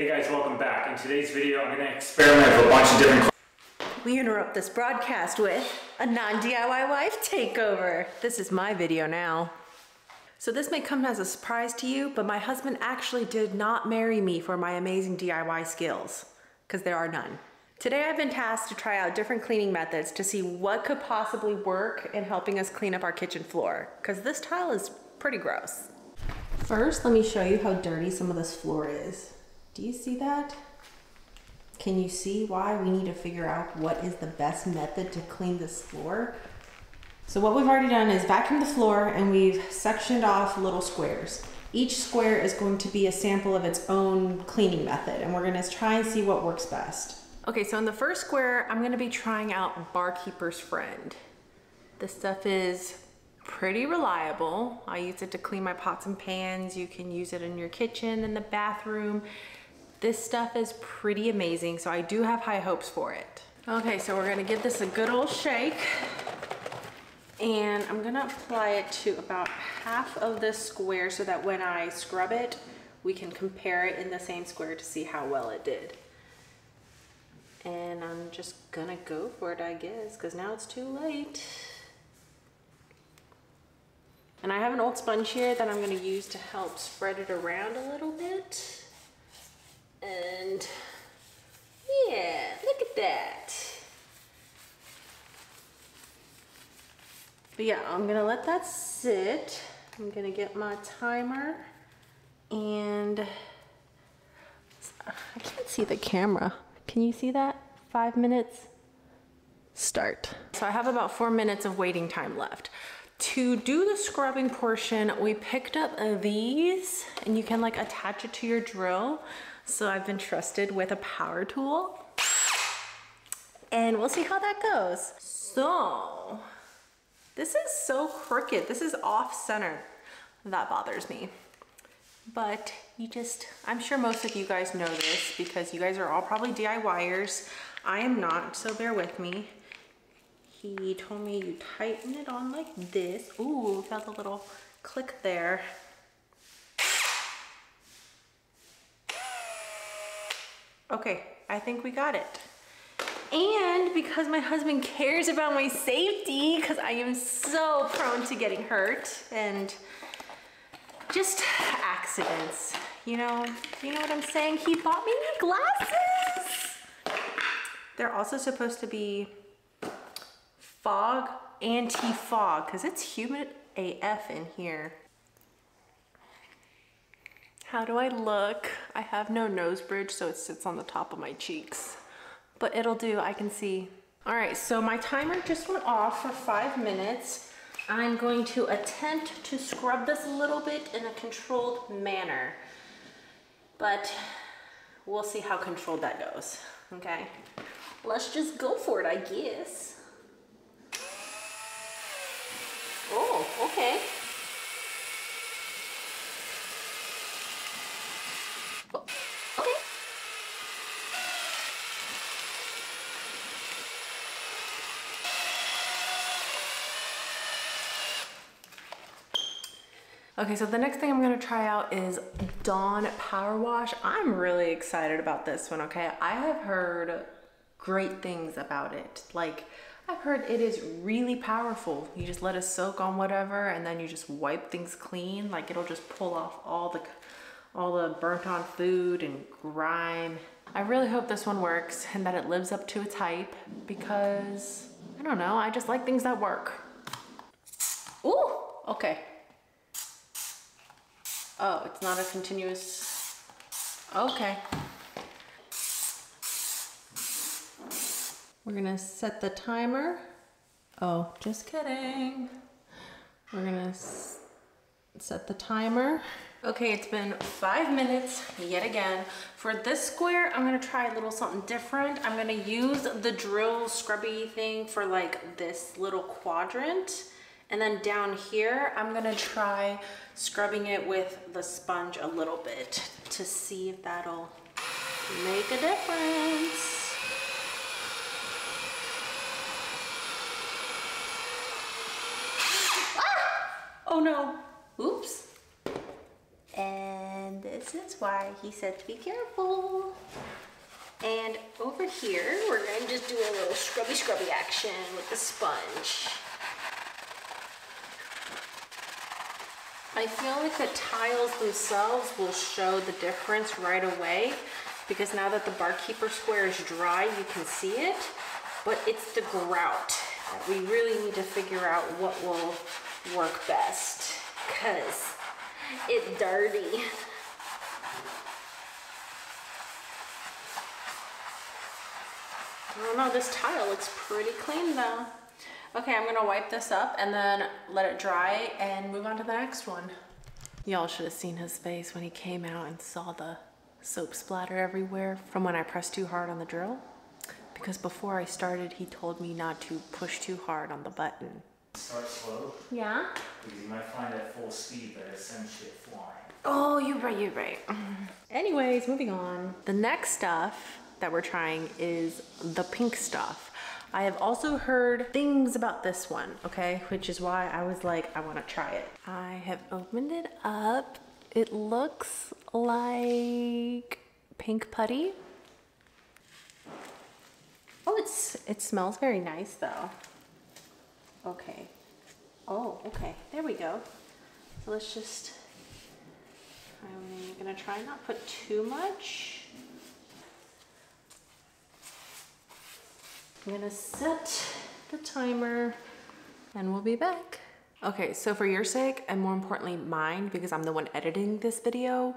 Hey guys, welcome back. In today's video, I'm going to experiment with a bunch of different. We interrupt this broadcast with a non-DIY wife takeover. This is my video now. So this may come as a surprise to you, but my husband actually did not marry me for my amazing DIY skills, because there are none. Today I've been tasked to try out different cleaning methods to see what could possibly work in helping us clean up our kitchen floor, because this tile is pretty gross. First, let me show you how dirty some of this floor is. Do you see that? Can you see why we need to figure out what is the best method to clean this floor? So what we've already done is vacuum the floor and we've sectioned off little squares. Each square is going to be a sample of its own cleaning method, and we're gonna try and see what works best. Okay, so in the first square, I'm gonna be trying out Barkeeper's Friend. This stuff is pretty reliable. I use it to clean my pots and pans. You can use it in your kitchen, in the bathroom. This stuff is pretty amazing, so I do have high hopes for it. Okay, so we're gonna give this a good old shake. And I'm gonna apply it to about half of this square so that when I scrub it, we can compare it in the same square to see how well it did. And I'm just gonna go for it, I guess, because now it's too late. And I have an old sponge here that I'm gonna use to help spread it around a little bit. And yeah, look at that. But yeah, I'm gonna let that sit. I'm gonna get my timer and I can't see the camera. Can you see that? 5 minutes, start. So I have about 4 minutes of waiting time left. To do the scrubbing portion, we picked up these and you can like attach it to your drill. So I've been trusted with a power tool and we'll see how that goes. So this is so crooked. This is off center. That bothers me. But I'm sure most of you guys know this because you guys are all probably DIYers. I am not, so bear with me. He told me you tighten it on like this. Ooh, got a little click there. Okay, I think we got it. And because my husband cares about my safety, because I am so prone to getting hurt and just accidents, you know what I'm saying? He bought me new glasses. They're also supposed to be fog, anti-fog, because it's humid AF in here. How do I look? I have no nose bridge, so it sits on the top of my cheeks. But it'll do, I can see. All right, so my timer just went off for 5 minutes. I'm going to attempt to scrub this a little bit in a controlled manner. But we'll see how controlled that goes, okay? Let's just go for it, I guess. Oh, okay. Okay, so the next thing I'm gonna try out is Dawn Power Wash. I'm really excited about this one, okay? I have heard great things about it. Like, I've heard it is really powerful. You just let it soak on whatever and then you just wipe things clean. Like, it'll just pull off all the burnt on food and grime. I really hope this one works and that it lives up to its hype because, I don't know, I just like things that work. Ooh, okay. Oh, it's not a continuous, okay. We're gonna set the timer. Oh, just kidding. We're gonna set the timer. Okay, it's been 5 minutes yet again. For this square, I'm gonna try a little something different. I'm gonna use the drill scrubby thing for like this little quadrant. And then down here, I'm gonna try scrubbing it with the sponge a little bit to see if that'll make a difference. Ah! Oh no, oops. And this This is why he said to be careful. And over here, we're going to just do a little scrubby action with the sponge. I feel like the tiles themselves will show the difference right away, because now that the barkeeper square is dry, you can see it. But it's the grout that we really need to figure out what will work best, because it's dirty. I don't know, this tile looks pretty clean though. Okay, I'm gonna wipe this up and then let it dry and move on to the next one. Y'all should have seen his face when he came out and saw the soap splatter everywhere from when I pressed too hard on the drill. Because before I started, he told me not to push too hard on the button. Start slow. Yeah? Because you might find at full speed that it sends shit flying. Oh, you're right. Anyways, moving on. The next stuff that we're trying is the pink stuff. I have also heard things about this one, okay? Which is why I was like, I wanna try it. I have opened it up. It looks like pink putty. Oh, it smells very nice though. Okay. Oh, okay, there we go. So let's just, I'm gonna try not put too much. I'm gonna set the timer and we'll be back. Okay, so for your sake, and more importantly mine, because I'm the one editing this video,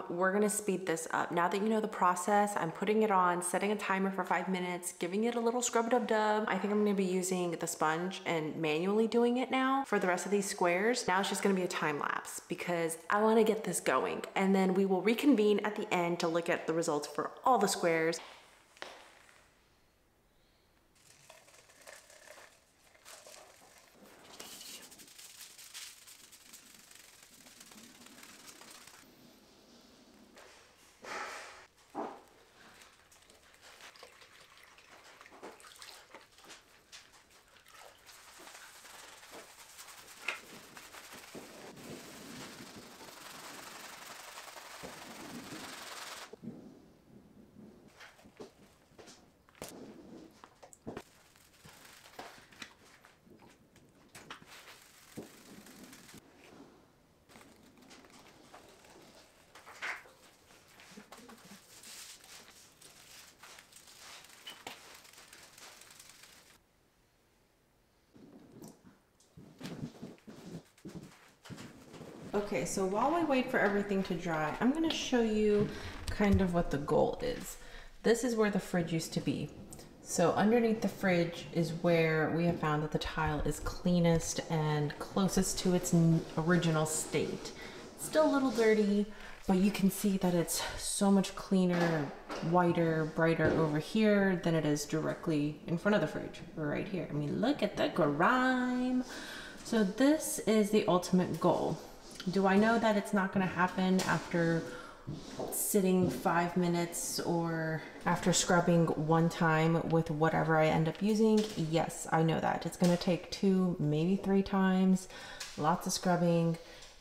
we're gonna speed this up. Now that you know the process, I'm putting it on, setting a timer for 5 minutes, giving it a little scrub-a-dub-dub. I think I'm gonna be using the sponge and manually doing it now for the rest of these squares. Now it's just gonna be a time lapse because I wanna get this going. And then we will reconvene at the end to look at the results for all the squares. Okay, so while we wait for everything to dry, I'm gonna show you kind of what the goal is. This is where the fridge used to be. So underneath the fridge is where we have found that the tile is cleanest and closest to its original state. Still a little dirty, but you can see that it's so much cleaner, whiter, brighter over here than it is directly in front of the fridge, right here. I mean, look at the grime. So this is the ultimate goal. Do I know that it's not gonna happen after sitting 5 minutes or after scrubbing one time with whatever I end up using? Yes, I know that. It's gonna take 2, maybe 3 times, lots of scrubbing,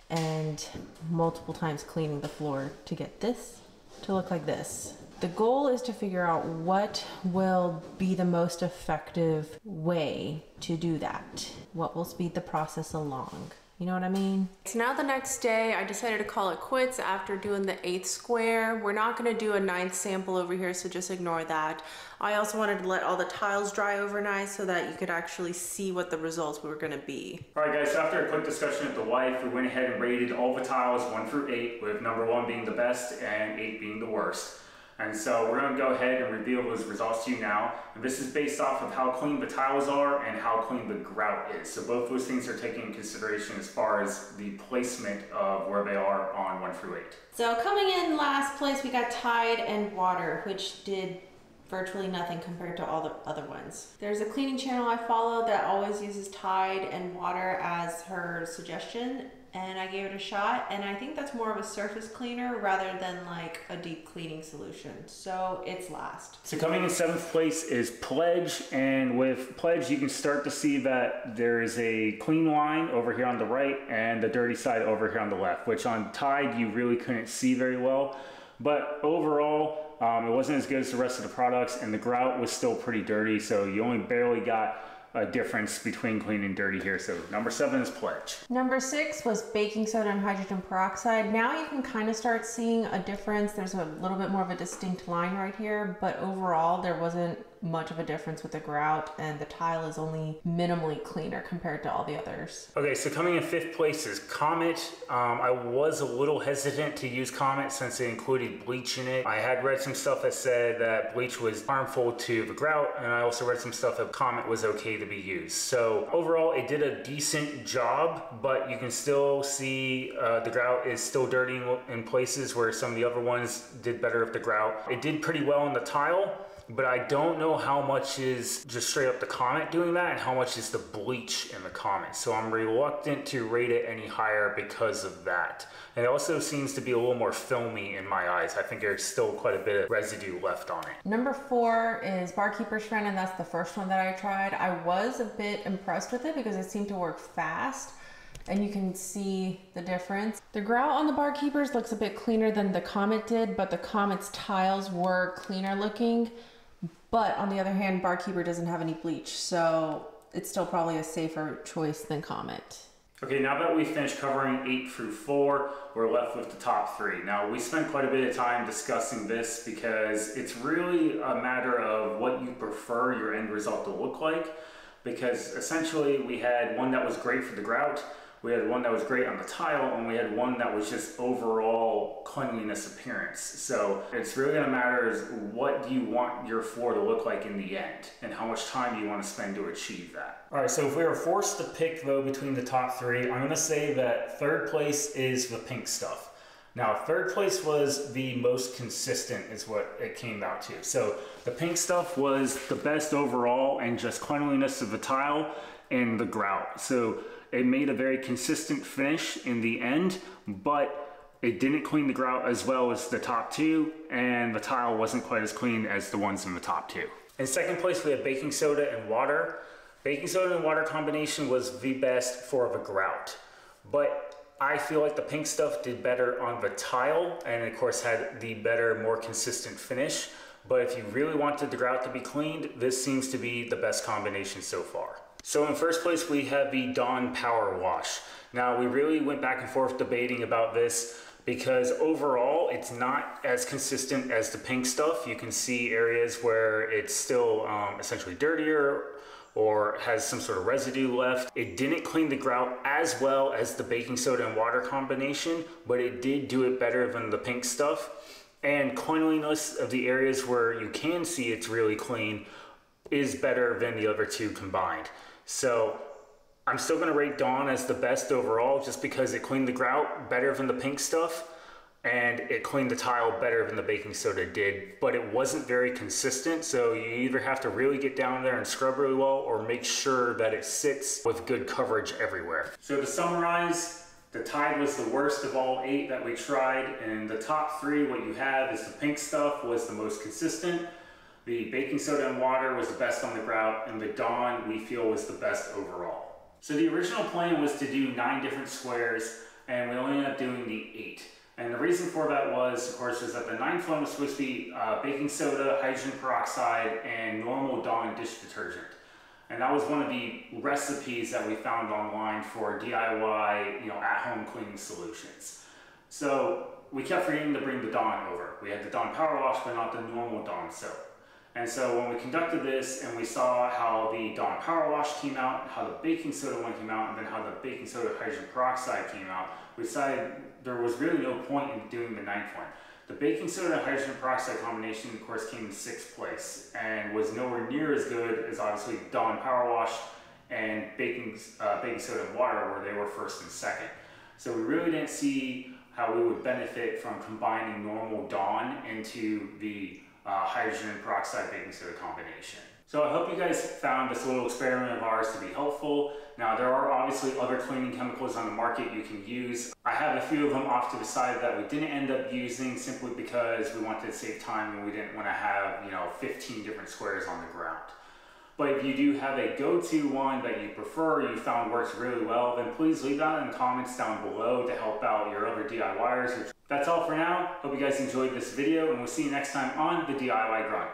and multiple times cleaning the floor to get this to look like this. The goal is to figure out what will be the most effective way to do that. What will speed the process along. You know what I mean? It's now the next day. I decided to call it quits after doing the 8th square. We're not gonna do a 9th sample over here, so just ignore that. I also wanted to let all the tiles dry overnight so that you could actually see what the results were gonna be. All right guys, so after a quick discussion with the wife, we went ahead and rated all the tiles 1 through 8, with number 1 being the best and 8 being the worst. And so we're gonna go ahead and reveal those results to you now. And this is based off of how clean the tiles are and how clean the grout is. So both those things are taken into consideration as far as the placement of where they are on 1 through 8. So coming in last place, we got Tide and Water, which did virtually nothing compared to all the other ones. There's a cleaning channel I follow that always uses Tide and Water as her suggestion, and I gave it a shot, and I think that's more of a surface cleaner rather than like a deep cleaning solution. So it's last. So coming in 7th place is Pledge, and with Pledge you can start to see that there is a clean line over here on the right and the dirty side over here on the left, which on Tide you really couldn't see very well. But overall, it wasn't as good as the rest of the products, and the grout was still pretty dirty, so you only barely got a difference between clean and dirty here. So number 7 is Pledge. Number 6 was baking soda and hydrogen peroxide. Now you can kind of start seeing a difference. There's a little bit more of a distinct line right here, but overall there wasn't much of a difference with the grout, and the tile is only minimally cleaner compared to all the others. Okay, so coming in 5th place is Comet. I was a little hesitant to use Comet since it included bleach in it. I had read some stuff that said that bleach was harmful to the grout, and I also read some stuff that Comet was okay to be used. So overall it did a decent job, but you can still see the grout is still dirty in places where some of the other ones did better with the grout. It did pretty well in the tile, but I don't know how much is just straight up the Comet doing that and how much is the bleach in the Comet. So I'm reluctant to rate it any higher because of that. And it also seems to be a little more filmy in my eyes. I think there's still quite a bit of residue left on it. Number 4 is Barkeeper's Friend, and that's the first one that I tried. I was a bit impressed with it because it seemed to work fast, and you can see the difference. The grout on the Barkeepers looks a bit cleaner than the Comet did, but the Comet's tiles were cleaner looking. But on the other hand, Barkeeper doesn't have any bleach, so it's still probably a safer choice than Comet. Okay, now that we've finished covering 8 through 4, we're left with the top 3. Now, we spent quite a bit of time discussing this because it's really a matter of what you prefer your end result to look like, because essentially we had one that was great for the grout, we had one that was great on the tile, and we had one that was just overall cleanliness appearance. So it's really gonna matter is what do you want your floor to look like in the end, and how much time do you want to spend to achieve that. All right, so if we were forced to pick though between the top 3, I'm gonna say that 3rd place is the pink stuff. Now, 3rd place was the most consistent is what it came out to. So the pink stuff was the best overall and just cleanliness of the tile and the grout. So it made a very consistent finish in the end, but it didn't clean the grout as well as the top 2, and the tile wasn't quite as clean as the ones in the top 2. In 2nd place, we have baking soda and water. Baking soda and water combination was the best for the grout, but I feel like the pink stuff did better on the tile, and of course had the better, more consistent finish. But if you really wanted the grout to be cleaned, this seems to be the best combination so far. So in 1st place, we have the Dawn Power Wash. Now, we really went back and forth debating about this because overall, it's not as consistent as the pink stuff. You can see areas where it's still essentially dirtier or has some sort of residue left. It didn't clean the grout as well as the baking soda and water combination, but it did do it better than the pink stuff. And cleanliness of the areas where you can see it's really clean is better than the other 2 combined. So I'm still gonna rate Dawn as the best overall just because it cleaned the grout better than the pink stuff and it cleaned the tile better than the baking soda did, but it wasn't very consistent. So you either have to really get down there and scrub really well or make sure that it sits with good coverage everywhere. So to summarize, the Tide was the worst of all 8 that we tried, and the top 3, what you have is the pink stuff was the most consistent. The baking soda and water was the best on the grout, and the Dawn we feel was the best overall. So the original plan was to do 9 different squares, and we only ended up doing the 8. And the reason for that was, of course, is that the 9th one was supposed to be baking soda, hydrogen peroxide, and normal Dawn dish detergent. And that was one of the recipes that we found online for DIY, at-home cleaning solutions. So we kept forgetting to bring the Dawn over. We had the Dawn Power Wash, but not the normal Dawn soap. And so when we conducted this and we saw how the Dawn Power Wash came out, how the baking soda one came out, and then how the baking soda hydrogen peroxide came out, we decided there was really no point in doing the 9th one. The baking soda hydrogen peroxide combination, of course, came in 6th place and was nowhere near as good as obviously Dawn Power Wash and baking soda and water, where they were 1st and 2nd. So we really didn't see how we would benefit from combining normal Dawn into the hydrogen peroxide baking soda combination. So I hope you guys found this little experiment of ours to be helpful. Now there are obviously other cleaning chemicals on the market you can use. I have a few of them off to the side that we didn't end up using simply because we wanted to save time and we didn't want to have, 15 different squares on the ground. But if you do have a go-to one that you prefer, you found works really well, then please leave that in the comments down below to help out your other DIYers. That's all for now. Hope you guys enjoyed this video, and we'll see you next time on the DIY Grind.